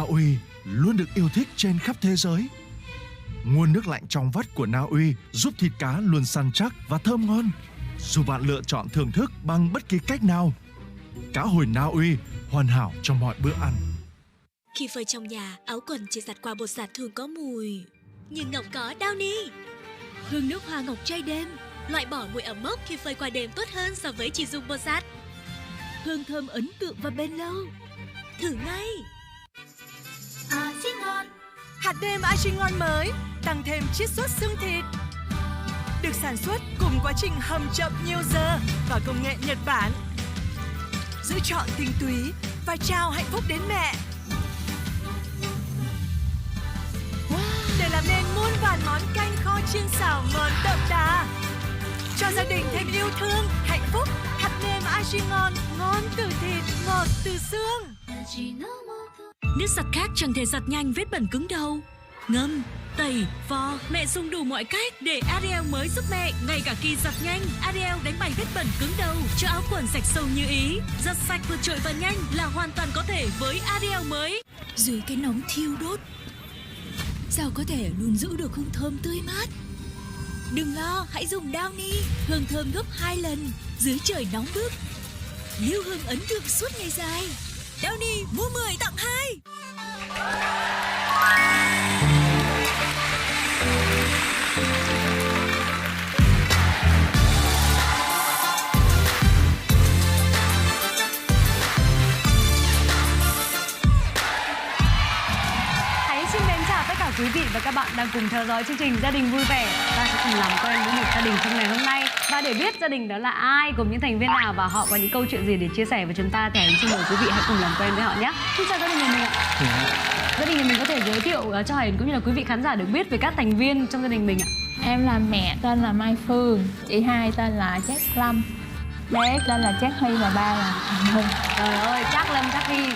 Uy luôn được yêu thích trên khắp thế giới. Nguồn nước lạnh trong vắt của Na Uy giúp thịt cá luôn săn chắc và thơm ngon, dù bạn lựa chọn thưởng thức bằng bất kỳ cách nào. Cá hồi Na Uy hoàn hảo cho mọi bữa ăn. Khi phơi trong nhà, áo quần chỉ giặt qua bột giặt thường có mùi. Nhưng Ngọc có Downy. Hương nước hoa ngọc trai đêm, loại bỏ mùi ẩm mốc khi phơi qua đêm tốt hơn so với chỉ dùng bột giặt. Hương thơm ấn tượng và bền lâu. Thử ngay. Argingon. Hạt nêm Argingon mới tăng thêm chiết xuất xương thịt. Được sản xuất cùng quá trình hầm chậm nhiều giờ và công nghệ Nhật Bản. Giữ trọn tinh túy và trao hạnh phúc đến mẹ. Để làm nên muôn vàn món canh kho chiên xào ngon đậm đà. Cho gia đình thêm yêu thương, hạnh phúc. Hạt nêm Argingon ngon từ thịt, ngọt từ xương. Nước giặt khác chẳng thể giặt nhanh vết bẩn cứng đâu. Ngâm, tẩy, vo, mẹ dùng đủ mọi cách để Ariel mới giúp mẹ. Ngay cả khi giặt nhanh, Ariel đánh bày vết bẩn cứng đầu, cho áo quần sạch sâu như ý. Giặt sạch vượt trội và nhanh là hoàn toàn có thể với Ariel mới. Dưới cái nóng thiêu đốt, sao có thể luôn giữ được hương thơm tươi mát? Đừng lo, hãy dùng Downy, hương thơm gấp 2 lần dưới trời nóng bức. Lưu hương ấn tượng suốt ngày dài. Downy mua 10 tặng 2. Xin mến chào tất cả quý vị và các bạn đang cùng theo dõi chương trình Gia đình vui vẻ. Ta sẽ cùng làm quen với một gia đình trong ngày hôm nay. Và để biết gia đình đó là ai, cùng những thành viên nào và họ có những câu chuyện gì để chia sẻ với chúng ta thì xin mời quý vị hãy cùng làm quen với họ nhé. Xin chào gia đình nhà mình ạ. Gia đình nhà mình có thể giới thiệu cho Hải cũng như là quý vị khán giả được biết về các thành viên trong gia đình mình ạ. Em là mẹ tên là Mai Phương, chị hai tên là Trác Lâm, bé tên là Trác Hy và ba là Thành Hưng. Trời ơi, Trác Lâm, Trác Hy.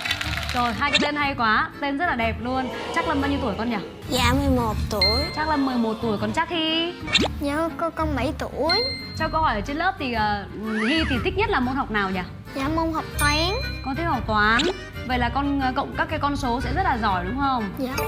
Rồi, hai cái tên hay quá, tên rất là đẹp luôn. Trác Lâm bao nhiêu tuổi con nhỉ? Dạ 11 tuổi. Trác Lâm 11 tuổi, còn Trác Hy? Dạ con 7 tuổi. Cho câu hỏi ở trên lớp thì Hy thì thích nhất là môn học nào nhỉ? Dạ môn học toán. Con thích học toán. Vậy là con cộng các cái con số sẽ rất là giỏi đúng không? Dạ.